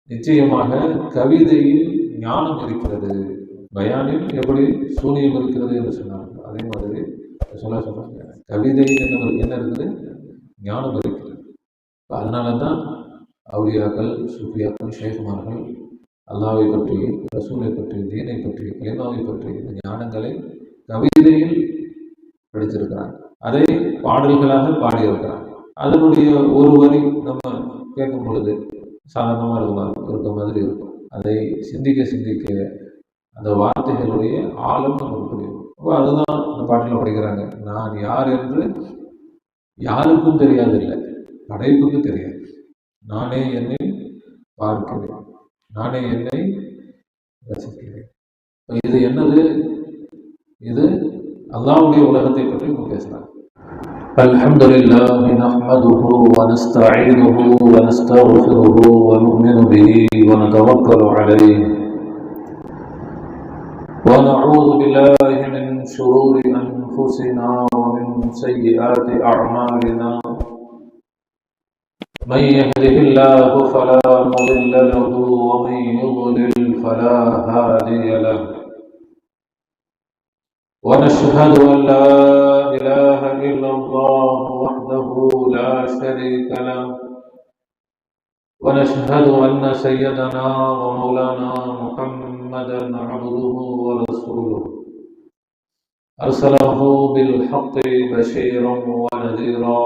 நிச்சயமாக கவிதையில் ஞானம் இருக்கிறது. பயானில் எப்படி சூனியம் இருக்கிறது என்று சொன்னார்கள், அதே மாதிரி சொல்றாங்க கவிதையில் என்ன இருக்குது, ஞானம் இருக்கிறது. அதனால தான் அவுலியாக்கள், சூஃபியாக்கள், ஷேகுமார்கள் அல்லாவை பற்றி, ரசூலை பற்றி, தீனை பற்றி, கலிமாவை பற்றி இந்த ஞானங்களை கவிதையில் படித்திருக்கிறாங்க. அதை பாடல்களாக பாடியிருக்கிறாங்க. அதனுடைய ஒரு வரி நம்ம கேட்கும் பொழுது சாதாரணமாக இருக்க மாதிரி இருக்கும். அதை சிந்திக்க சிந்திக்க அந்த வார்த்தைகளுடைய ஆழம் நமக்கு புரியும். அப்போ அதுதான் அந்த பாட்டில் படிக்கிறாங்க. நான் யார் என்று யாருக்கும் தெரியாதில்லை, படைப்புக்கு தெரியாது. நானே என்னை பார்க்கிறேன், நானே என்னை ரசிக்கிறேன். இது என்னது? இது அல்லாஹ்வுடைய உலகத்தை பற்றி நம்ம பேசுறாங்க. அல்ஹம்துலில்லாஹி நஹ்மதுஹு வ நஸ்தஈனுஹு வ நஸ்தக்ஃபிருஹு வ நு'மினு பிஹி வ நதவக்கலு அலைஹி வ நஊது பில்லாஹி மின் ஷுரூரி அன்ஃபுஸினா வ மின் ஸய்யிஆத்தி அஅமாலினா. من يهده الله فلا مضل له ومن يضلل فلا هادي له. ونشهد أن لا إله إلا الله وحده لا شريك له. ونشهد أن سيدنا ومولانا محمدا عبده ورسوله أرسله بالحق بشيرا ونذيرا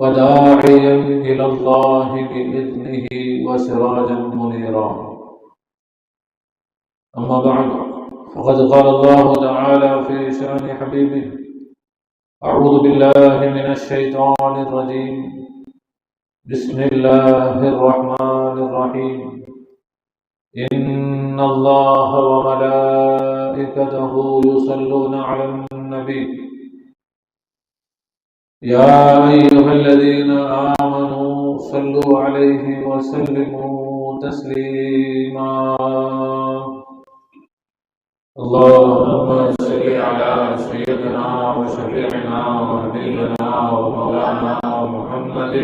وداعيا إلى الله بإذنه وسراجا منيرا. أما بعد، فقد قال الله تعالى في شأن حبيبه: أعوذ بالله من الشيطان الرجيم، بسم الله الرحمن الرحيم. إن الله وملائكته يصلون على النبي يا أيها الذين آمنوا صلوا عليه وسلموا تسليما. اللهم صل على سيدنا وشفيعنا ونبينا ومولانا محمد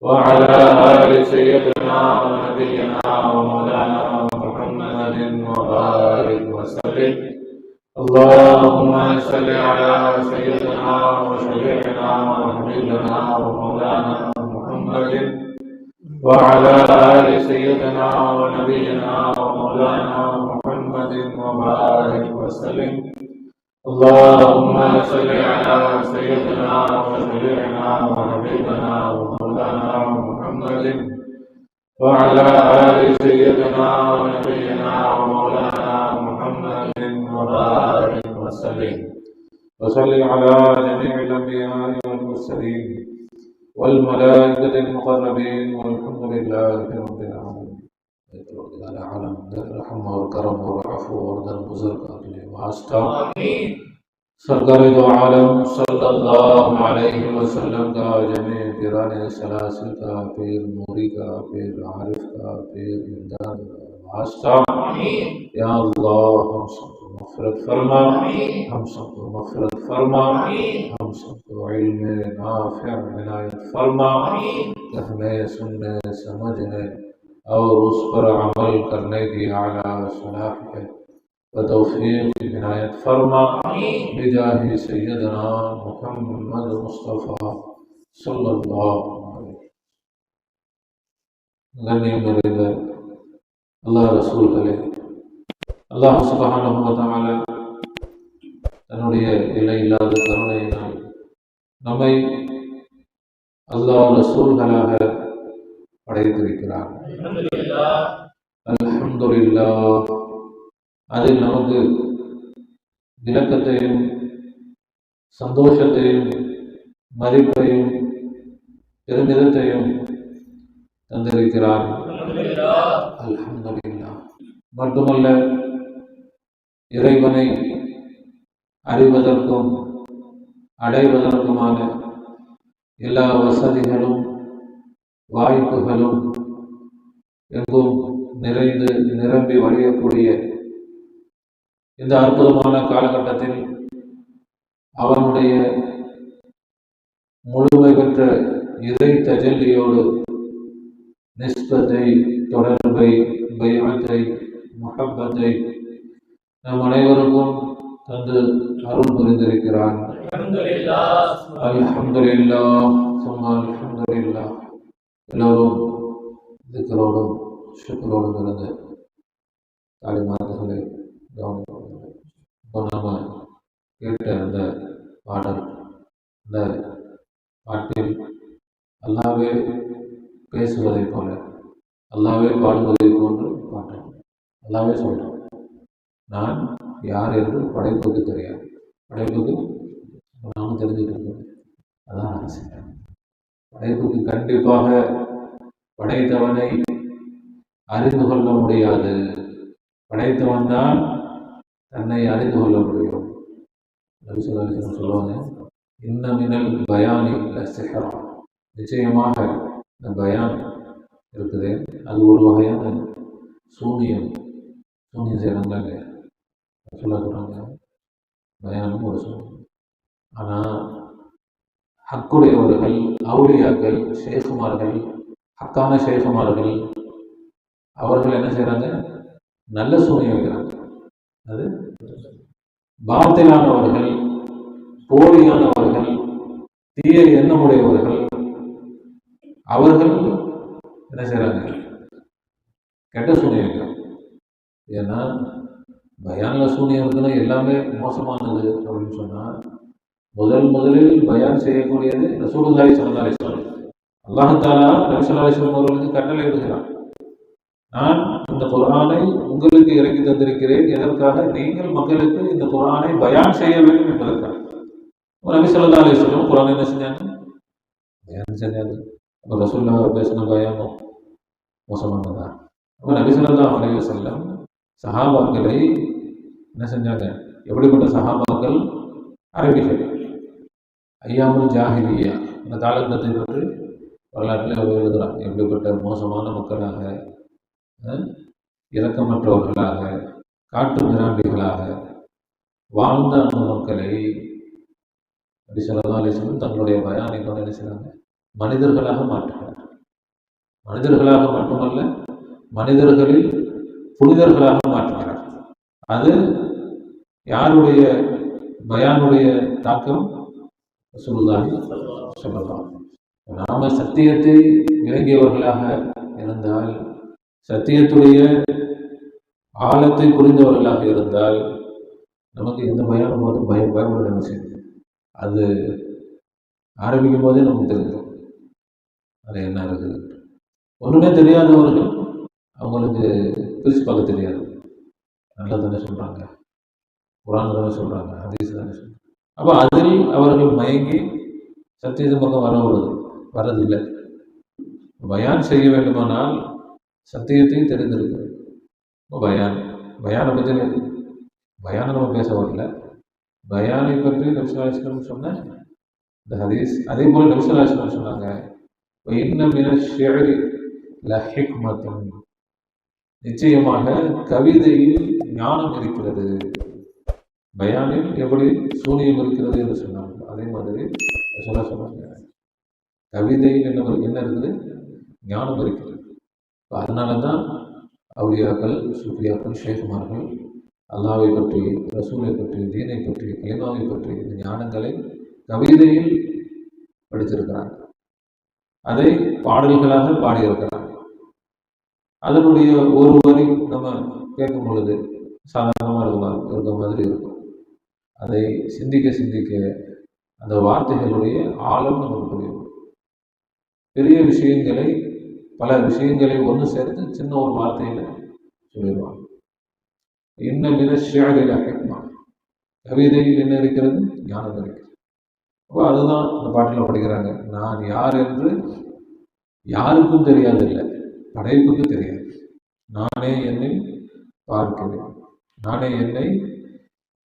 وعلى آل سيدنا ونبينا ومولانا محمد وبارك وسلم. اللهم صل على سيدنا وشفيعنا ونبينا ومولانا محمد وعلى آل سيدنا ونبينا ومولانا محمد وبارك وسلم. اللهم صل على سيدنا وشفيعنا ونبينا ومولانا محمد وعلى آل سيدنا ونبينا ومولانا محمد وبارك وسلم. وصل على جميع الأنبياء والمرسلين والملائكة المقربين والحمد لله رب العالمين. العالم الرحم والكرم والعفو والرضا والبزرگ واسطہ سرکار دو عالم صلی اللہ علیہ وسلم کا، جميع پیران سلاسل کا، پیر نوری کا، پیر عارف کا، پیر امداد کا واسطہ. یا اللہ ہم سب کو مغفرت فرما، ہم سب کو مغفرت فرما، ہم سب کو علم نافع عنایت فرما، کہنے سننے سمجھنے اور اس پر عمل کرنے کی اعلیٰ صلاحیت و توفیق عنایت فرما بجاہ سیدنا محمد مصطفیٰ صلی اللہ علیہ وسلم. கண்ணியம் நிறைந்த அல்லாஹ் ரசூல்களே, அல்லாஹ் சுப்ஹானஹு வ தஆலா தன்னுடைய எல்லை இல்லாத கருணையினால் நம்மை அல்லாஹ் ரசூல்களாக படைத்திருக்கிறார். அல்ஹம்துலில்லாஹ். அதில் நமக்கு விளக்கத்தையும் சந்தோஷத்தையும் மதிப்பையும் பெருமிதத்தையும் தந்திருக்கிறார். அல்ஹம்துலில்லாஹ். மட்டுமல்ல, இறைவனை அறிவதற்கும் அடைவதற்குமான எல்லா வசதிகளும் வாய்ப்புகளும் எங்கும் நிறைந்து நிரம்பி வழியக்கூடிய இந்த அற்புதமான காலகட்டத்தில் அவனுடைய முழுமை பெற்ற இறை தஜல்லியோடு நிஸ்பத்தை, தொடர்பை, பைஅத்தை, முஹப்பத்தை நம் அனைவருக்கும் தந்து அருள் புரிந்திருக்கிறான். அல்ஹம்துலில்லாஹ் சும்மா அல்ஹம்துலில்லாஹ். எல்லோரும் திக்ரோடும் ஷுக்ரோடும் இருந்து தாலிமார்களை கவனிப்பார்கள். இப்போ நாம் கேட்ட அந்த பாடல், அந்த பாட்டில் அல்லாவே பேசுவதைப் போல, அல்லாவே பாடுவதை போன்று பாட்டேன். அல்லாவே சொல்கிறேன், நான் யார் என்று படைப்புக்கு தெரியாது. படைப்புக்கு நானும் தெரிஞ்சுட்டு இருக்கேன். அதான் நான் செய்கிறேன். படைப்புக்கு கண்டிப்பாக படைத்தவனை அறிந்து கொள்ள முடியாது. படைத்தவன் தான் தன்னை அறிந்து கொள்ள முடியும். சொல்லுவாங்க, இன்னமினல் பயானி லசிஹரா. நிச்சயமாக இந்த பயான் இருக்குது, அது ஒரு வகையான சூனியம். சூனியம் செய்கிறாங்களா இல்லையா? சொல்கிறாங்க, பயானும் ஒரு சூனியம். ஆனால் ஹக்குடையவர்கள், அவுலியாக்கள், ஷேகுமார்கள், ஹக்கான ஷேகுமார்கள், அவர்கள் என்ன செய்கிறாங்க? நல்ல சூனியம் வைக்கிறாங்க. அது பாத்திலானவர்கள், போலியானவர்கள், தீய எண்ணமுடையவர்கள், அவர்கள் என்ன செய்கிறாங்க? கெட்ட சூனியம் வைக்கிறாங்க. ஏன்னா பயானில் சூனியம் இருக்குன்னா எல்லாமே மோசமானது அப்படின்னு சொன்னால், முதலில் பயான் செய்யக்கூடியது ரசூலுல்லாஹி ஸல்லல்லாஹு அலைஹி வஸல்லம். அல்லாஹ் தஆலா நபி ஸல்லல்லாஹு அலைஹி வஸல்லம் அவர்களுக்கு கட்டளை இடுகிறான், நான் இந்த குர்ஆனை உங்களுக்கு இறக்கி தந்திருக்கிறேன். எதற்காக? நீங்கள் மக்களுக்கு இந்த குர்ஆனை பயான் செய்ய வேண்டும் என்பதற்காக. நபி ஸல்லல்லாஹு அலைஹி வஸல்லம் குர்ஆனை என்ன செஞ்சாங்க? பயான் செஞ்சாங்க. அப்போ ரசூலுல்லாஹ் பேசின பயானும் மோசமானதா? அப்போ நபி ஸல்லல்லாஹு அலைஹி வஸல்லம் சஹாபாக்களை என்ன செஞ்சாங்க? எப்படிப்பட்ட சஹாபாக்கள்? அரபிகள். ஐயாமுல் ஜாஹிலியா, அந்த காலகட்டத்தை பற்றி வரலாற்றில் அவர் எழுதுகிறார். எப்படிப்பட்ட மோசமான மக்களாக, இரக்கமற்றவர்களாக, காட்டு மிராண்டிகளாக வாழ்ந்த அந்த மக்களை நபி ஸல்லல்லாஹு அலைஹி வஸல்லம் தங்களுடைய பயானை கொண்டு என்ன செய்றாங்க? மனிதர்களாக மாற்றுகிறார். மனிதர்களாக மட்டுமல்ல, மனிதர்களில் புனிதர்களாக மாற்றுகிறார். அது யாருடைய பயானுடைய தாக்கம்? ரசூலுல்லாஹி ஸல்லல்லாஹு. நாம சத்தியத்தை விளங்கியவர்களாக இருந்தால், சத்தியத்துடைய ஆழத்தை புரிந்தவர்களாக இருந்தால், நமக்கு எந்த பயானும் போதும் பயப்பட அவசியம். அது ஆரம்பிக்கும் போதே நமக்கு தெரிஞ்சிடும் அது என்ன இருக்குது. ஒன்றுமே தெரியாதவர்கள், அவங்களுக்கு பிரித்து பார்க்க தெரியாது. நல்லா தானே சொல்கிறாங்க, குர்ஆன் தானே சொல்கிறாங்க, ஹதீஸ் தானே சொல்கிறாங்க. அப்போ அதில் அவர்கள் மயங்கி சத்தியத்தின் பக்கம் வரதில்லை. பயான் செய்ய வேண்டுமானால் சத்தியத்தையும் தெரிந்திருக்கு. பயானை பற்றி பயானை நம்ம பேச வரல, பயானை பற்றி நபி ஸல்லல்லாஹு அலைஹி வஸல்லம் சொன்ன இந்த ஹதீஸ். அதே போல் நபி ஸல்லல்லாஹு அலைஹி வஸல்லம் சொன்னாங்க, இன்ன மினஷ் ஷிஅரி லஹிக்மத்துன். நிச்சயமாக கவிதையில் ஞானம் இருக்கிறது. பயானில் எப்படி சூனியம் இருக்கிறது என்று சொன்னாங்க, அதே மாதிரி சொன்னாங்க கவிதையில் என்ன இருக்குது? ஞானம் இருக்கிறது. அதனால தான் அவுலியாக்கள், சூஃபியாக்கள், ஷேகுமார்கள் அல்லாஹ்வை பற்றி, ரசூலை பற்றி, தீனை பற்றி, கலிமாவை பற்றி இந்த ஞானங்களை கவிதையில் படித்திருக்கிறாங்க. அதை பாடல்களாக பாடியிருக்கிறாங்க. அதனுடைய ஒரு வரி நம்ம கேட்கும் பொழுது சாதாரணமாக இருக்க மாதிரி இருக்கும். அதை சிந்திக்க சிந்திக்க அந்த வார்த்தைகளுடைய ஆழம் நமக்கு புரியும். பெரிய விஷயங்களை, பல விஷயங்களை ஒன்று சேர்த்து சின்ன ஒரு வார்த்தையில் சொல்லிடுவாங்க. இன்னும் ஷிஅரில் ஹிக்மா, கவிதையில் என்ன இருக்கிறது? ஞானம் இருக்கிறது. அப்போ அதுதான் அந்த பாட்டில் படிக்கிறாங்க, நான் யார் என்று யாருக்கும் தெரியாதில்லை, படைப்புக்கு தெரியாது. நானே என்னை பார்க்கிறேன், நானே என்னை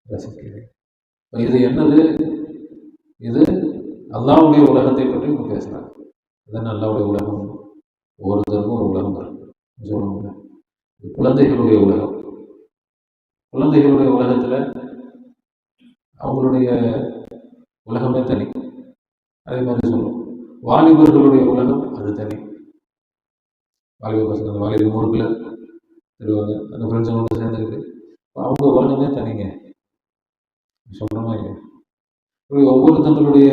ரசிக்கிறேன். இது என்னது? இது அல்லாஹ்வுடைய உலகத்தை பற்றி இவங்க பேசுகிறாங்க. இதுதான் அல்லாஹ்வுடைய உலகம். ஒவ்வொருத்தருக்கும் ஒரு உலகம் இருக்கு சொல்லுவாங்க. குழந்தைகளுடைய உலகம். குழந்தைகளுடைய உலகத்தில் அவங்களுடைய உலகமே தனி. அதே மாதிரி சொல்லுவோம், வாலிபர்களுடைய உலகம் அது தனி. வாலிப பசங்க அந்த வாலிப ஊருக்குள்ள தருவாங்க, அந்த ஃப்ரெண்ட்ஸுங்களோட சேர்ந்துக்கிட்டு அவங்க உலகமே தனிங்க. சொல்கிறோமா இல்லையா? இப்படி ஒவ்வொருத்தங்களுடைய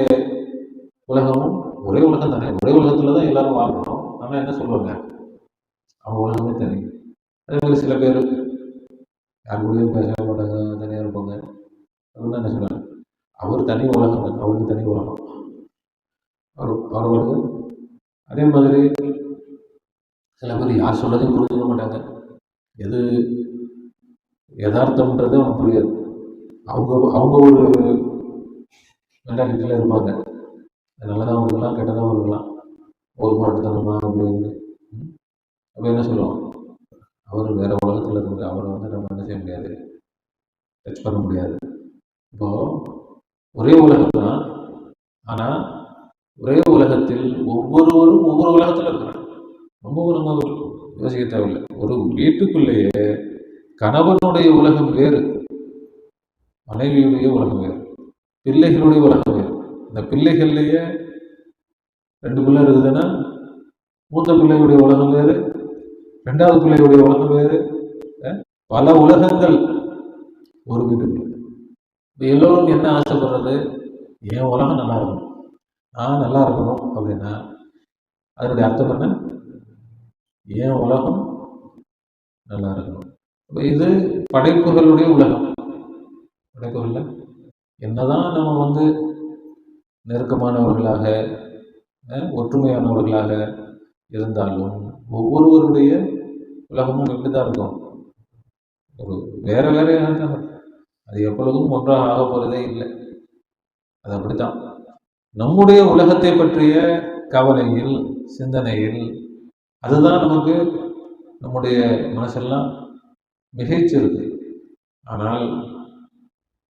உலகமும் ஒரே உலகம் தானே, ஒரே உலகத்தில் தான் எல்லாரும் வாழ்றோம். ஆனால் என்ன சொல்லுவாங்க, அவங்க உலகமே தனி. அதே மாதிரி சில பேர் யார் கூடயும் பேசவே மாட்டாங்க, தனியாக இருப்பாங்க. அப்படின்னா என்ன சொல்லுவாங்க, அவர் தனி உலகம், அவருக்கு தனி உலகம், அவர் உலகம். அதே மாதிரி சில பேர் யார் சொல்லதையும் புரிஞ்சுக்க மாட்டாங்க. எது யதார்த்தம்ன்றது அவங்களுக்கு புரியாது. அவங்க அவங்க ஒரு மென்டாலிட்டியில் இருப்பாங்க. நல்லதாக இருக்கலாம், கெட்டதாக இருக்கலாம், ஒரு மாட்டுத்தனமா அப்படின்னு. அப்போ என்ன சொல்லுவோம், அவர் வேற உலகத்தில் இருந்து அவரை வந்து நம்ம என்ன செய்ய முடியாது, டச் பண்ண முடியாது. இப்போ ஒரே உலகம் தான், ஆனால் ஒரே உலகத்தில் ஒவ்வொருவரும் ஒவ்வொரு உலகத்தில் இருக்கிறாங்க. ரொம்ப நம்ம யோசிக்க தேவையில்லை. ஒரு வீட்டுக்குள்ளேயே கணவனுடைய உலகம் வேறு, மனைவியுடைய உலகம் வேறு, பிள்ளைகளுடைய உலகம் வேறு. இந்த பிள்ளைகள்லேயே 2 பிள்ளை இருக்குதுன்னா மூத்த பிள்ளையுடைய உலகம் வேறு, 2வது பிள்ளையுடைய உலகம் வேறு. பல உலகங்கள் ஒரு வீட்டுக்குள்ள. இப்போ எல்லோரும் என்ன ஆசைப்படுறது, என் உலகம் நல்லா இருக்கணும், நான் நல்லா இருக்கணும் அப்படின்னா அதனுடைய அர்த்தம் என்ன, என் உலகம் நல்லா இருக்கணும். இப்போ இது படைப்புகளுடைய உலகம். படைப்புகள்ல என்னதான் நம்ம வந்து நெருக்கமானவர்களாக ஒற்றுமையானவர்களாக இருந்தாலும் ஒவ்வொருவருடைய உலகமும் எப்படி தான் இருக்கும், ஒரு வேற வேறையாக தான். அது எப்பொழுதும் ஒன்றாக ஆக போகிறதே இல்லை. அது அப்படித்தான். நம்முடைய உலகத்தை பற்றிய கவலையில், சிந்தனையில், அதுதான் நமக்கு நம்முடைய மனசெல்லாம் மிகைச்சிருக்கு. ஆனால்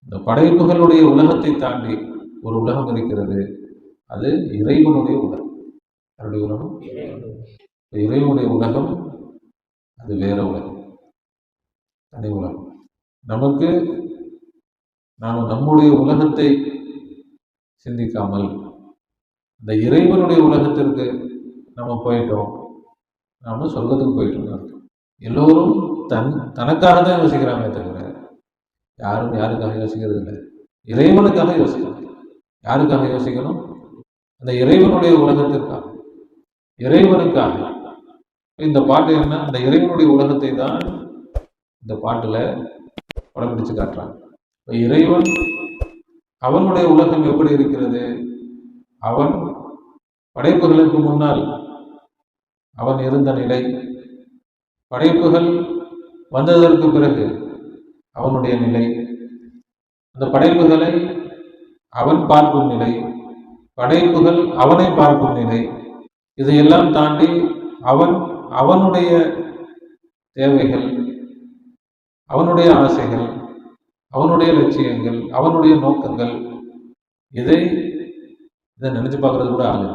இந்த படைப்புகளுடைய உலகத்தை தாண்டி ஒரு உலகம் இருக்கிறது. அது இறைவனுடைய உலகம். யாருடைய உலகம்? இறைவனுடைய உலகம். அது வேற உலகம், தனி உலகம். நமக்கு நாம் நம்முடைய உலகத்தை சிந்திக்காமல் இந்த இறைவனுடைய உலகத்திற்கு நம்ம போயிட்டோம், நாம சொர்க்கத்துக்கு போயிட்டோம். எல்லோரும் தனக்காக தான் யோசிக்கிறாங்க தவிர யாரும் யாருக்காக யோசிக்கிறது இல்லை. இறைவனுக்காக யோசிக்கணும். யாருக்காக யோசிக்கணும்? அந்த இறைவனுடைய உலகத்திற்காக, இறைவனுக்காக. இந்த பாட்டு என்ன, அந்த இறைவனுடைய உலகத்தை தான் இந்த பாட்டுல படம் பிடிச்சு காட்டுறாங்க. இறைவன் அவனுடைய உலகம் எப்படி இருக்கிறது, அவன் படைப்புகளுக்கு முன்னால் அவன் இருந்த நிலை, படைப்புகள் வந்ததற்கு பிறகு அவனுடைய நிலை, அந்த படைப்புகளை அவன் பார்க்கும் நிலை, படைப்புகள் அவனை பார்க்கும் நிலை, இதையெல்லாம் தாண்டி அவனுடைய தேவைகள், அவனுடைய ஆசைகள், அவனுடைய லட்சியங்கள், அவனுடைய நோக்கங்கள், இதை நினைச்சு பார்க்கறது கூட ஆகுது.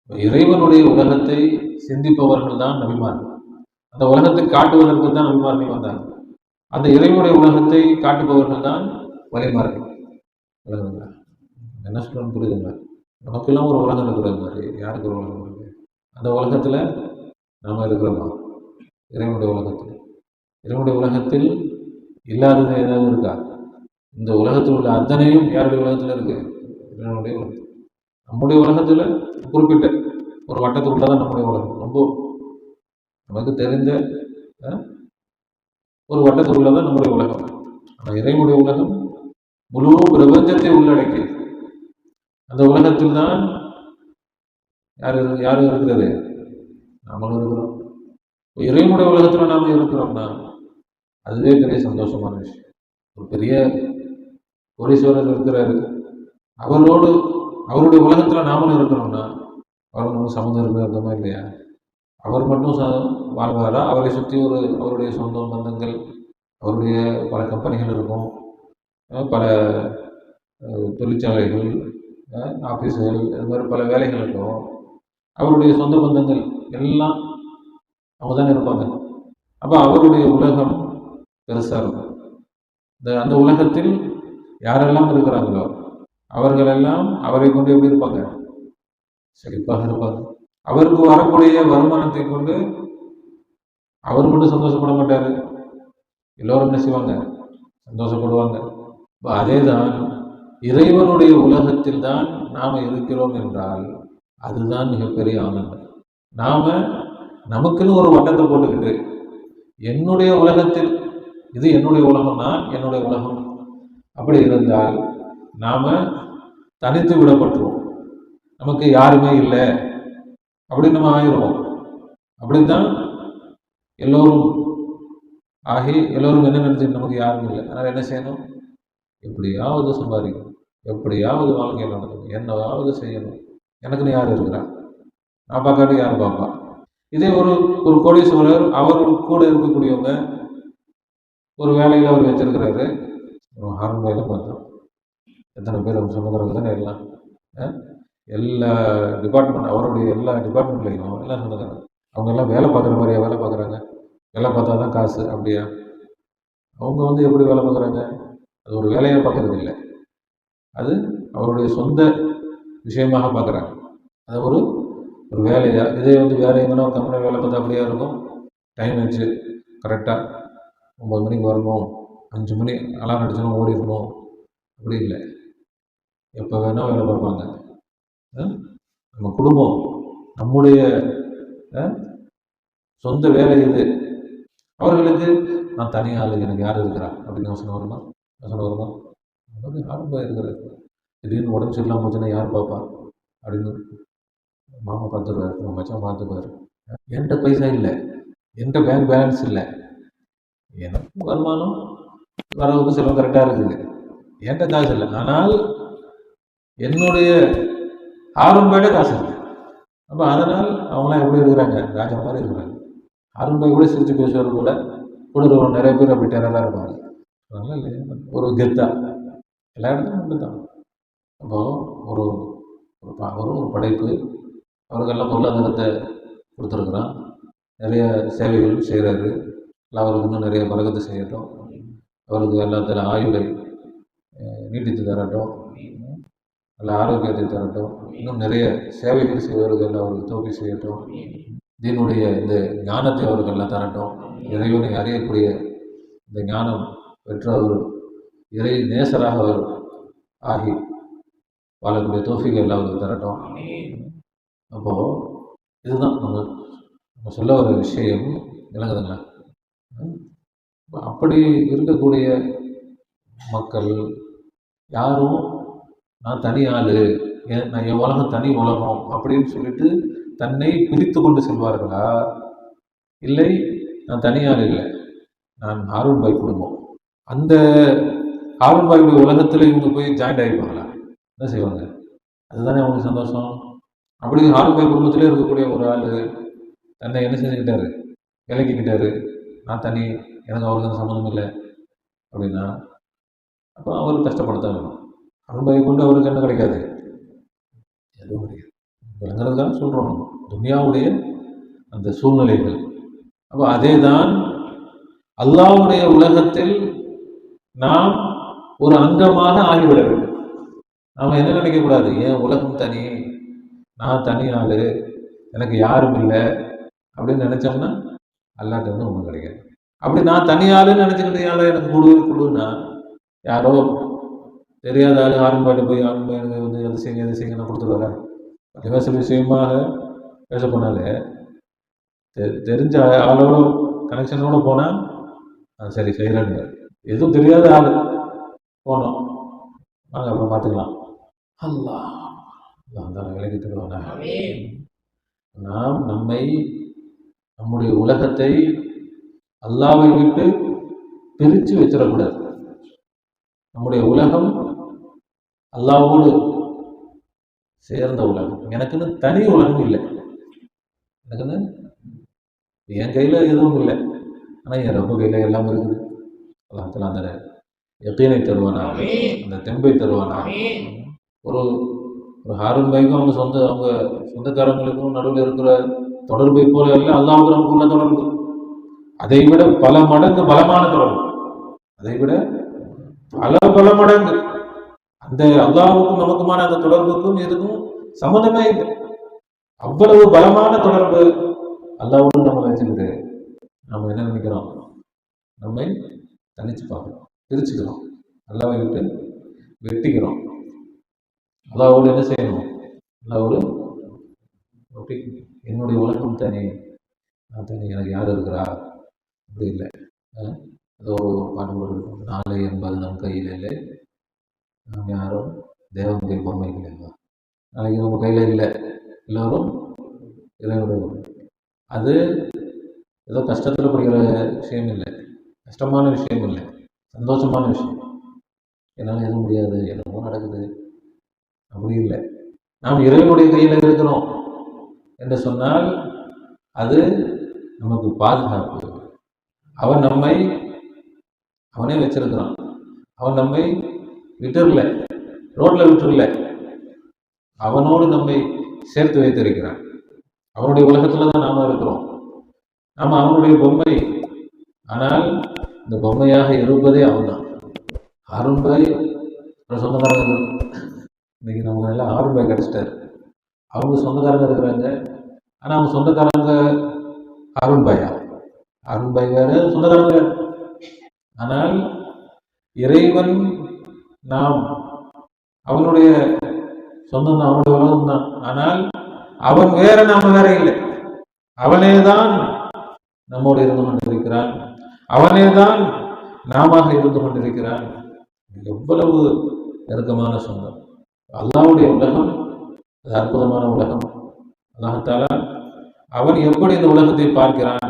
இறைவனுடைய உலகத்தை சிந்திப்பவர்கள் தான் நபிமார்கள். அந்த உலகத்தை காட்டுவதற்கு தான் நபிமார்கள் வந்தாங்க. அந்த இறைவனுடைய உலகத்தை காட்டுபவர்கள் தான் வழிமார்கள். என்ன சொல்லணும்னு புரியுதுங்களா? நமக்கெல்லாம் ஒரு உலகம் இருக்கிறது மாதிரி யாருக்கு ஒரு உலகம் இருக்கு? அந்த உலகத்துல நாம இருக்கிறோமா? இறைவனுடைய உலகத்தில். இறைவனுடைய உலகத்தில் இல்லாதது ஏதாவது இருக்கா? இந்த உலகத்தில் உள்ள அத்தனையும் யாருடைய உலகத்தில் இருக்கு? இறைவனுடைய உலகத்தில். நம்முடைய உலகத்துல குறிப்பிட்ட ஒரு வட்டத்துக்குள்ளதான் நம்முடைய உலகம். ரொம்ப நமக்கு தெரிந்த ஒரு வட்டத்துக்குள்ளதான் நம்முடைய உலகம். ஆனால் இறைவனுடைய உலகம் முழு பிரபஞ்சத்தை உள்ளடக்கி. அந்த உலகத்தில் தான் யாரு இருக்கிறது? நாமளும் இருக்கிறோம். இறைவனுடைய உலகத்துல நாம இருக்கிறோம்னா அதுவே பெரிய சந்தோஷமான விஷயம். ஒரு பெரிய கோடீஸ்வரர் இருக்கிறாரு, அவருடைய உலகத்துல நாமளும் இருக்கிறோம்னா அவர் நம்ம சம்மந்தம் இருக்கிற அர்த்தமா இல்லையா? அவர் மட்டும் வாழ்வாரா? அவரை சுற்றி அவருடைய சொந்த பந்தங்கள், அவருடைய பல கம்பெனிகள் இருக்கும், பல தொழிற்சாலைகள், ஆஃபீஸுகள், இது மாதிரி பல வேலைகள் இருக்கும். அவருடைய சொந்த பந்தங்கள் எல்லாம் அவங்க தானே இருப்பாங்க. அப்போ அவருடைய உலகம் பெருசாக இருக்கும். அந்த உலகத்தில் யாரெல்லாம் இருக்கிறாங்களோ அவர்களெல்லாம் அவரை கொண்டு எப்படி இருப்பாங்க? செழிப்பாக இருப்பாங்க. அவருக்கு வரக்கூடிய வருமானத்தை கொண்டு அவர் மட்டும் சந்தோஷப்பட மாட்டார், எல்லோரும் என்ன செய்வாங்க, சந்தோஷப்படுவாங்க. அதே தான் இறைவனுடைய உலகத்தில் தான் நாம் இருக்கிறோம் என்றால் அதுதான் மிகப்பெரிய ஆனந்தம். நாம நமக்குன்னு ஒரு வட்டத்தை போட்டுக்கிட்டு என்னுடைய உலகத்தில் இது என்னுடைய உலகம், நான் என்னுடைய உலகம் அப்படி இருந்தால் நாம தனித்து விடப்பட்டுருவோம், நமக்கு யாருமே இல்லை அப்படின்னு நம்ம ஆயிடுவோம். அப்படித்தான் எல்லோரும் ஆகி எல்லோரும் என்ன நினைச்சிட்டு நமக்கு யாரும் இல்லை. அதனால் என்ன செய்யணும், எப்படியாவது சம்பாதிக்கணும், எப்படியாவது வாழ்க்கை நடக்கணும், என்னவாவது செய்யணும், எனக்குன்னு யார் இருக்கிறா, நான் பார்க்காட்டி யார் பார்ப்பா. இதே ஒரு ஒரு கோடீஸ்வரர், அவர் கூட இருக்கக்கூடியவங்க ஒரு வேலையில் அவர் வச்சிருக்கிறாரு, ஒரு ஹார்ன் வேலை பார்த்தோம், எத்தனை பேர் அவங்க சொந்தக்காரங்க தானே எல்லாம், எல்லா டிபார்ட்மெண்ட் அவருடைய எல்லா டிபார்ட்மெண்ட்லையும் எல்லாம் சொந்தக்காரங்க. அவங்க எல்லாம் வேலை பார்க்குற மாதிரியா வேலை பார்க்குறாங்க, வேலை பார்த்தா தான் காசு அப்படியா? அவங்க எப்படி வேலை பார்க்குறாங்க, அது ஒரு வேலையாக பார்க்கறது இல்லை, அது அவருடைய சொந்த விஷயமாக பார்க்குறாங்க, அது ஒரு ஒரு வேலையா. இதே வேறு எங்கன்னா ஒரு கம்பெனி வேலை பார்த்தா அப்படியே இருக்கும், டைம் வச்சு கரெக்டாக 9 மணிக்கு வரணும், 5 மணி அலாரம் அடிச்சோன்னா ஓடிடணும், அப்படி இல்லை, எப்போ வேணால் வேலை பார்ப்பாங்க. நம்ம குடும்பம் நம்முடைய சொந்த வேலை இது. அவர்களுக்கு நான் தனியாள், எனக்கு யார் இருக்கிறா அப்படின்னு யோசனை வருமா? அவருக்கு ஆரம்பம் இருக்கிறாரு, திடீர்னு உடம்பு சரியில்லாமல் போச்சுன்னா யார் பார்ப்பா அப்படின்னு மாமா பார்த்துருவாரு, மச்சான் பார்த்துப்பாரு. என்கிட்ட பைசா இல்லை, என்கிட்ட பேங்க் பேலன்ஸ் இல்லை, எனக்கு வருமானம் வரவுக்கு செலவு கரெக்டாக இருக்குது, என்கிட்ட காசு இல்லை, ஆனால் என்னுடைய ஆரம்பாயிட காசு இல்லை. அப்போ அதனால் அவங்களாம் எப்படி இருக்கிறாங்க, ராஜா மாதிரி இருக்கிறாங்க. ஆரம்பாய் கூட சிரிச்சு பேசுவார், கூட நிறைய பேர் அப்படி டெரராக இருப்பாங்க. அதனால இல்லையா ஒரு கெத்தா எல்லா இடத்துலையும் அப்படி தான். அப்போது ஒரு ஒரு படைப்பு, அவருக்கெல்லாம் பொருளாதாரத்தை கொடுத்துருக்குறான், நிறைய சேவைகள் செய்கிறாரு, அவருக்கு இன்னும் நிறைய பரகத்தை செய்யட்டும், அவருக்கு எல்லாத்தில் ஆயுளை நீட்டித்து தரட்டும், நல்ல ஆரோக்கியத்தை தரட்டும், இன்னும் நிறைய சேவைகள் செய்வர்கள் அவருக்கு தோல்வி செய்யட்டும், தீனுடைய இந்த ஞானத்தை அவர்களெல்லாம் தரட்டும், இறைவனை அறியக்கூடிய இந்த ஞானம் பெற்ற அவர் இறை நேசராக அவர் ஆகி வாழக்கூடிய தோஃபிகள் எல்லாம் அவருக்கு தரட்டும். அப்போது இதுதான் நம்ம சொல்ல வர விஷயம், விளங்குதுங்களா? அப்படி இருக்கக்கூடிய மக்கள் யாரும் நான் தனி ஆள், நான் என் உலகம் தனி உலகம் அப்படின்னு சொல்லிட்டு தன்னை பிரித்து கொண்டு செல்வார்களா? இல்லை, நான் தனியாள் இல்லை, நான் ஹாரூன் பாய் குடும்பம், அந்த ஹாரூன் பாயுடைய உலகத்தில் இவங்க போய் ஜாயிண்ட் ஆகிப்பாங்களா? என்ன செய்வாங்க? அதுதானே அவங்களுக்கு சந்தோஷம். அப்படி ஹாரூன் பாய் குடும்பத்திலே இருக்கக்கூடிய ஒரு ஆள் தன்னை என்ன செஞ்சுக்கிட்டாரு, விலக்கிக்கிட்டாரு, நான் தனி, எனக்கு அவருக்கு சம்மந்தம் இல்லை அப்படின்னா அப்போ அவருக்கு கஷ்டப்படுத்த வேணும். ஹாரூன் பாயை கொண்டு அவருக்கு என்ன கிடைக்காது, எதுவும் கிடையாது. விளங்குறதுக்காக சொல்கிறோம், துனியாவுடைய அந்த சூழ்நிலைகள். அப்போ அதே தான் அல்லாஹ்வுடைய உலகத்தில் நாம் ஒரு அங்கமாக ஆகிவிட வேண்டும். நாம் என்ன நினைக்கக்கூடாது, என் உலகம் தனி, நான் தனி ஆள், எனக்கு யாரும் இல்லை அப்படின்னு நினச்சோம்னா அல்லாட்ட வந்து ஒன்றும் கிடைக்காது. அப்படி நான் தனி ஆளுன்னு நினச்சிக்கிட்டு யாரும் எனக்கு கொடுன்னா யாரோ தெரியாத ஆள் ஹாரூன் பாய்ட்டு போய் ஹாரூன் பாய் வந்து எது செய்யுங்க நான் கொடுத்துருவாரா? பள்ளிவாசல் விஷயமாக பேச போனாலே தெரிஞ்ச ஆளோட கனெக்ஷனோடு போனால் சரி செய்கிறேன்னு, எதுவும் தெரியாத ஆள் போனோம் வாங்க அப்புறம் பார்த்துக்கலாம், அல்லாஹ் தான் விலைக்கு தருவானா? நாம் நம்முடைய உலகத்தை அல்லாஹ்வை விட்டு பிரித்து வச்சிடக்கூடாது. நம்முடைய உலகம் அல்லாஹ்வோடு சேர்ந்த உலகம், எனக்குன்னு தனி உலகம் இல்லை, எனக்குன்னு என் கையில் எதுவும் இல்லை, ஆனால் என் ரப்ப கையில் எல்லாம் இருக்குது. அல்லாஹ் அந்த யக்கீனை தருவானா, அந்த தெம்பை தருவானா? ஒரு ஹாரூன் பாய்க்கும் அவங்க சொந்தக்காரங்களுக்கும் நடுவில் இருக்கிற தொடர்பை போல எல்லாம் அல்லாஹ்வுக்கு நமக்குள்ள தொடர்பு அதை விட பல மடங்கு பலமான தொடர்பு, அதை விட பல மடங்கு அந்த அல்லாஹ்வுக்கும் நமக்குமான அந்த தொடர்புக்கும் எதுக்கும் சம்மந்தமே இல்லை. அவ்வளவு பலமான தொடர்பு அல்லாஹ்வோடு நம்ம வச்சுக்கிட்டு நம்ம என்ன நினைக்கிறோம்? நம்மை தனிச்சு பார்க்குறோம், பிரிச்சுக்கிறோம், அல்லாவை விட்டு வெட்டிக்கிறோம். அல்லாவோடு என்ன செய்யணும்? அல்லாவோடு என்னுடைய உலகம் தனி, நான் தனி, எனக்கு யார் இருக்கிறா? அப்படி இல்லை. ஏதோ ஒரு பாடுபடு நாளை என்பது நம் கையில் இல்லை, நாம் யாரும் தேவனுடைய பொம்மைகள் இல்லை. நாளைக்கு நம்ம கையில் இல்லை, எல்லோரும் இறைவனுடைய பொம்மை. அது ஏதோ கஷ்டத்தில் படிக்கிற விஷயம் இல்லை, கஷ்டமான விஷயம் இல்லை, சந்தோஷமான விஷயம். என்னால் எதுவும் முடியாது, என்னமோ நடக்குது, அப்படி இல்லை. நாம் இறைவனுடைய கையில் இருக்கிறோம் என்று சொன்னால் அது நமக்கு பாதுகாப்பு. அவன் நம்மை அவனே வச்சிருக்கிறான். அவன் நம்மை விட்டுறல, ரோட்ல விட்டுறல, அவனோடு நம்மை சேர்த்து வைத்திருக்கிறான். அவனுடைய உலகத்துல தான் நாம இருக்கிறோம். நாம அவனுடைய பொம்மை. ஆனால் இந்த பொம்மையாக இருப்பதே அவன் தான். அருண் பாய் சொந்தக்காரங்க இன்னைக்கு நமக்கு எல்லாம் அருண் பாய் கிடைச்சிட்டாரு. அவங்க சொந்தக்காரங்க இருக்கிறாங்க. ஆனா அவங்க சொந்தக்காரங்க அருண் பாயா? அருண் பாய் வேற, சொந்தக்காரங்க வேற. ஆனால் இறைவன் நாம் அவனுடைய சொந்தம் தான், அவனுடைய உலகம் தான். ஆனால் அவன் வேற, நாம வேற இல்லை. அவனே தான் நம்மோடு இருந்து கொண்டிருக்கிறான், அவனே தான் நாம இருந்து கொண்டிருக்கிறான். எவ்வளவு நெருக்கமான சொந்தம்! அல்லாஹ்வுடைய உலகம் அது அற்புதமான உலகம். அல்லாஹ் தஆலா அவன் எப்படி இந்த உலகத்தை பார்க்கிறான்,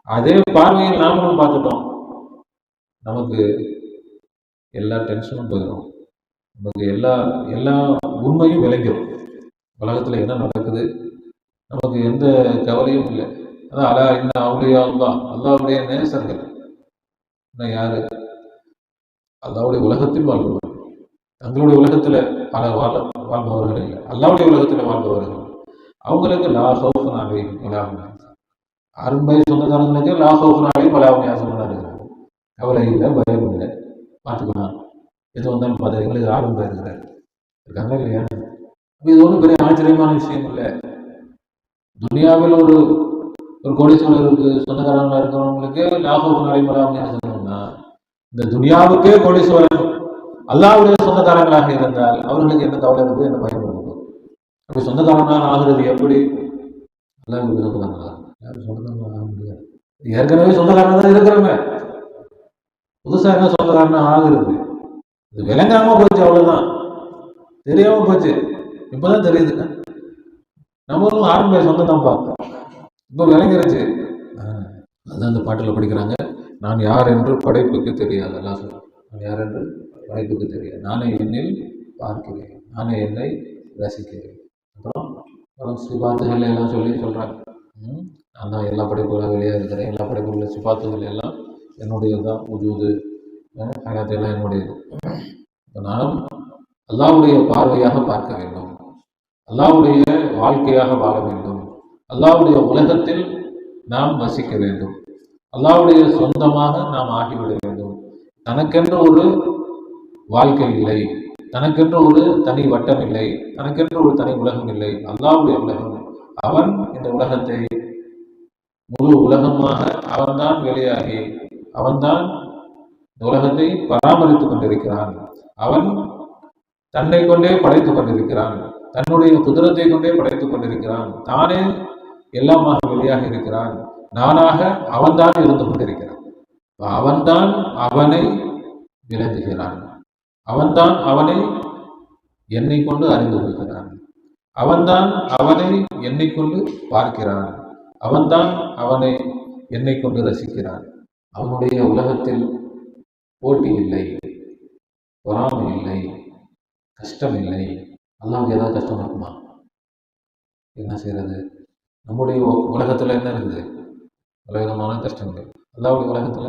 அதே பார்வையில் நாமளும் பார்த்துட்டோம். நமக்கு எல்லா டென்ஷனும் போயிடும், நமக்கு எல்லா உண்மையும் விளங்கிடும். உலகத்தில் என்ன நடக்குது நமக்கு எந்த கவலையும் இல்லை. அதான் அலா இன்ன அவுலியா அல்லாஹ், அல்லாஹ்வுடைய நேசர்கள் யாரு? அல்லாஹ்வுடைய உலகத்தில் வாழ்பவர்கள். தங்களுடைய உலகத்தில் பல வாழ்பவர்கள் இல்லை, அல்லாஹ்வுடைய உலகத்தில் வாழ்பவர்கள். அவங்களுக்கு லா ஹவுஃபுன் அலைஹிம் வலா ஹும் யஹ்சனூன். அரும்பை சொந்தக்காரங்களுக்கு லா ஹவுஃபுன் அலைஹிம் வலா ஹும் யஹ்சனூன் இருக்கிறாங்க. கவலை இல்லை, பயம் இல்லை, பார்த்துக்கலாம், எது வந்தாலும் பார்த்து. எங்களுக்கு ஆரம்பம் இருக்கிறார் இருக்காங்க இல்லையா? இது ஒன்றும் பெரிய ஆச்சரியமான விஷயம் இல்லை. துனியாவில் ஒரு கோடீஸ்வரருக்கு சொந்தக்காரங்களா இருக்கிறவங்களுக்கு லா ஹவுஃபுன் அலைஹிம் வலா ஹும் யஹ்சனூன்னா, இந்த துனியாவுக்கே கோடீஸ்வரன் அல்லாஹ்வுடைய சொந்தக்காரங்களாக இருந்தால் அவர்களுக்கு என்ன கவலை இருக்குது, என்ன பயம் இருக்குது? அப்படி சொந்தக்காரங்களாக ஆகிறது எப்படி? அல்லாஹ்வுடைய சொந்தக்காரங்களா? யாரும் சொந்தக்காரங்களாக ஆக முடியாது. ஏற்கனவே சொந்தக்காரங்க தான் இருக்கிறவங்க, புதுசாக என்ன சொந்தக்காரனா ஆகுறது? இது விளங்காம போச்சு, அவ்வளவுதான், தெரியாம போச்சு. இப்பதான் தெரியுது. நம்மளும் ஆரம்ப சொந்தம் தான் பார்ப்போம், இப்போ விளங்கிருச்சு. அதுதான் அந்த பாட்டில் படிக்கிறாங்க, நான் யார் என்று படைப்புக்கு தெரியாது. எல்லாம் சொல்றேன், நான் யார் என்று படைப்புக்கு தெரியாது, நானே என்னில் பார்க்கிறேன், நானே என்னை ரசிக்கிறேன். அப்புறம் சிபாத்துகள் எல்லாம் சொல்றாங்க. நான் தான் எல்லா படைப்புகளும் வெளியே இருக்கிறேன், எல்லா படைப்புகளும் சிபாத்துகள் எல்லாம் என்னுடையதுதான், உஜூது ஹயாத்தெல்லாம் என்னுடையது. நாம் அல்லாஹ்வுடைய பார்வையாக பார்க்க வேண்டும், அல்லாஹ்வுடைய வாழ்க்கையாக வாழ வேண்டும், அல்லாஹ்வுடைய உலகத்தில் நாம் வசிக்க வேண்டும், அல்லாஹ்வுடைய சொந்தமாக நாம் ஆகிவிட வேண்டும். தனக்கென்று ஒரு வாழ்க்கை இல்லை, தனக்கென்று ஒரு தனி வட்டம் இல்லை, தனக்கென்று ஒரு தனி உலகம் இல்லை. அல்லாஹ்வுடைய உலகம். அவன் இந்த உலகத்தை முழு உலகமாக அவன்தான் வெளியாகி அவன்தான் இந்த உலகத்தை பராமரித்துக் கொண்டிருக்கிறான். அவன் தன்னை கொண்டே படைத்துக் கொண்டிருக்கிறான், தன்னுடைய குதிரத்தை கொண்டே படைத்துக் கொண்டிருக்கிறான், தானே எல்லாமாக வெளியாக இருக்கிறான், நானாக அவன்தான் இருந்து கொண்டிருக்கிறான். அவன்தான் அவனை விளங்குகிறான், அவன்தான் அவனை எண்ணிக்கொண்டு அறிந்து கொள்கிறான், அவன்தான் அவனை எண்ணிக்கொண்டு பார்க்கிறான், அவன்தான் அவனை எண்ணிக்கொண்டு ரசிக்கிறான். அவனுடைய உலகத்தில் போட்டி இல்லை, பொறாமை இல்லை, கஷ்டம் இல்லை. அல்லாஹ்வுக்கு ஏதாவது கஷ்டம் இருக்குமா? என்ன செய்யறது? நம்முடைய உலகத்துல என்ன இருக்குது? பலவிதமான கஷ்டங்கள். அல்லாஹ்வுடைய உலகத்துல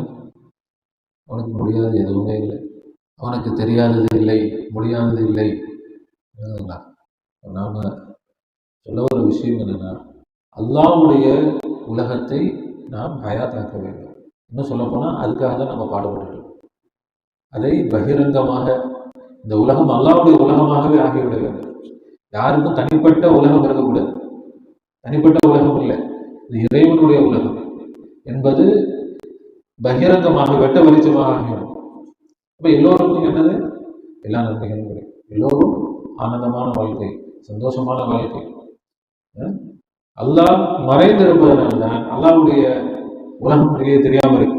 அவனுக்கு முடியாதது எதுவுமே இல்லை, அவனுக்கு தெரியாதது இல்லை, முடியாதது இல்லை. நாம சொல்ல ஒரு விஷயம் என்னன்னா, அல்லாஹ்வுடைய உலகத்தை நாம் ஹயாத்தாக்க வேண்டும். இன்னும் சொல்ல போனா அதுக்காக தான் நம்ம பாடுபடுறோம். அதை பகிரங்கமாக இந்த உலகம் அல்லாஹ்வுடைய உலகமாகவே ஆகிவிட வேண்டும். யாருக்கும் தனிப்பட்ட உலகம் இருக்கக்கூடாது. தனிப்பட்ட உலகம் இல்லை, இது இறைவனுடைய உலகம். என்பது பகிரங்கமாக வெட்ட வெளிச்சமாக ஆகிடும். அப்ப எல்லோருக்கும் என்னது? எல்லா நன்மைகளும் கிடைக்கும். எல்லோரும் ஆனந்தமான வாழ்க்கை, சந்தோஷமான வாழ்க்கை. அல்லாஹ் மறைந்திருப்பதனால்தான் அல்லாஹ்வுடைய உலகம் வெளியே தெரியாம இருக்கு.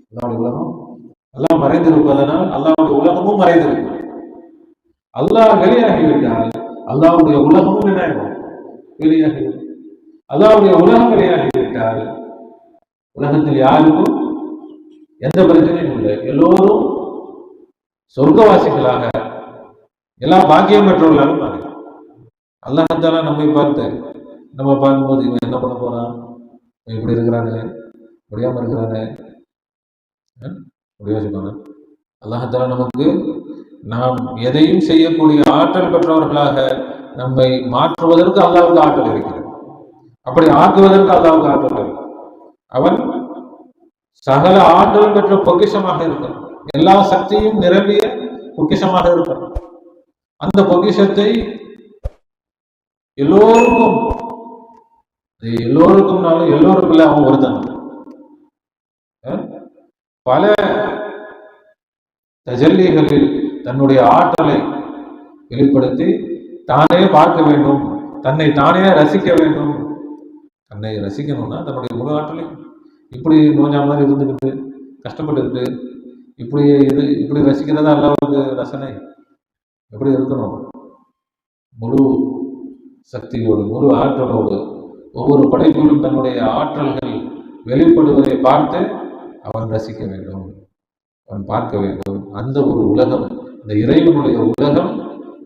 அல்லாஹ்வுடைய உலகம் அல்லாஹ் மறைந்திருப்பதனால் அல்லாஹ்வுடைய உலகமும் மறைந்திருக்கு. அல்லாஹ் வெளியாகிவிட்டால் அல்லாஹ்வுடைய உலகமும் என்ன ஆகும்? வெளியாகிவிடும். அல்லாஹ்வுடைய உலகம் வெளியாகிவிட்டால் உலகத்தில் யாருக்கும் எந்த பிரச்சனையும் இல்லை. எல்லோரும் சொர்க்கவாசிகளாக எல்லாம் பாக்கியம் பெற்றவர்களாலும் மாறி. அல்லாஹ் நம்மை பார்த்து நம்ம பார்க்கும்போது இவன் என்ன பண்ண போறான், இப்படி இருக்கிறானு, முடியாம இருக்கிறானு யோசிப்பாங்க. அல்லாஹ் நமக்கு நாம் எதையும் செய்யக்கூடிய ஆற்றல் பெற்றவர்களாக நம்மை மாற்றுவதற்கு அல்லாஹ்வுக்கு ஆற்றல் இருக்கிறது. அப்படி ஆக்குவதற்கு அல்லாஹ்வுக்கு ஆற்றல் இருக்கு. அவன் சகல ஆற்றல் பெற்ற பொக்கிஷமாக இருக்கிறான். எல்லா சக்தியும் நிரம்பிய பொக்கிஷமாக இருக்கிறான். அந்த பொக்கிஷத்தை எல்லோருக்கும்னாலும் எல்லோருக்கும் இல்லை, அவன் ஒருத்தன். பல தஜல்லிகளில் தன்னுடைய ஆற்றலை வெளிப்படுத்தி தானே பார்க்க வேண்டும், தன்னை தானே ரசிக்க வேண்டும். தன்னை ரசிக்கணும்னா தன்னுடைய முழு ஆற்றலை இப்படி நோஞ்சா மாதிரி இருந்துக்கிட்டு கஷ்டப்பட்டுக்கிட்டு இப்படி ரசிக்கிறதா அல்லாஹ்வுக்கு ரசனை? எப்படி இருக்கணும்? முழு சக்தியோடு, முழு ஆற்றலோடு, ஒவ்வொரு படைப்பிலும் தன்னுடைய ஆற்றல்கள் வெளிப்படுவதை பார்த்து அவன் ரசிக்க வேண்டும், அவன் பார்க்க வேண்டும். அந்த ஒரு உலகம், இந்த இறைவனுடைய உலகம்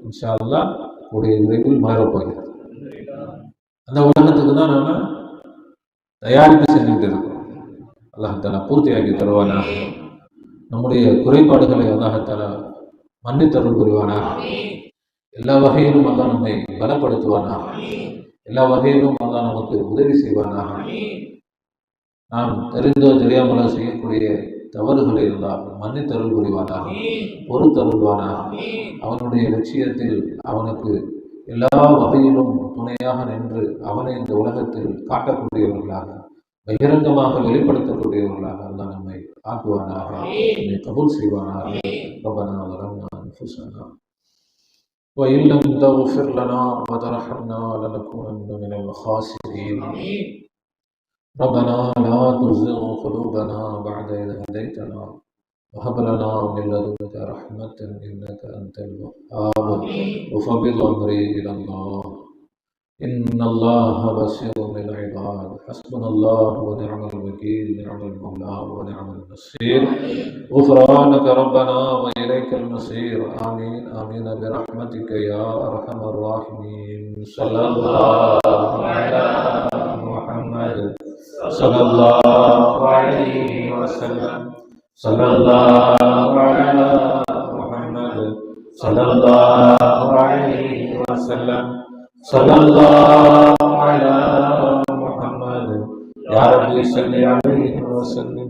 இன்ஷா அல்லாஹ் கூடிய விரைவில் மாறப்போகிறது. அந்த உலகத்துக்கு தான் நாம தயாரிப்பு செஞ்சுட்டு இருக்கோம். அல்லாஹ் தஆலா பூர்த்தியாக்கி தருவானாக. நம்முடைய குறைபாடுகளை அல்லாஹ் தஆலா மன்னித்தருள் புரிவானாக. எல்லா வகையிலும் அல்லாஹ் நம்மை பலப்படுத்துவானாக. எல்லா வகையிலும் அல்லாஹ் நமக்கு உதவி செய்வானாக. நாம் தெரிந்தோ தெரியாமலோ செய்யக்கூடிய தவறுகளை எல்லாம் மன்னித்தருள் புரிவானாக, பொறுத்தருள்வானாக. அவனுடைய லட்சியத்தில் அவனுக்கு எல்லா வகையிலும் துணையாக நின்று அவனை இந்த உலகத்தில் காட்டக்கூடியவர்களாக, பகிரங்கமாக வெளிப்படுத்தக்கூடியவர்களாக அல்லாஹ் நம்மை ஆக்குவானாக, நம்மை கபூல் செய்வானாக. ரப்பனா ظلمنا أنفسنا وإن لم تغفر لنا وترحمنا لنكونن من الخاسرين. ربنا لا تزغ قلوبنا بعد إذ هديتنا وهب لنا من لدنك رحمة إنك أنت الوهاب. وفوض أمري إلى الله إن الله بصير بالعباد. حسبنا الله ونعم الوكيل، نعم المولى ونعم النصير. غفرانك ربنا وإليك المصير. آمين آمين برحمتك يا أرحم الراحمين. صلى الله على محمد صلى الله عليه وسلم. صلى الله على محمد صلى الله عليه وسلم. صلى الله على محمد يا رب صل عليه وسلم.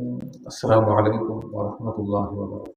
السلام عليكم ورحمة الله وبركاته.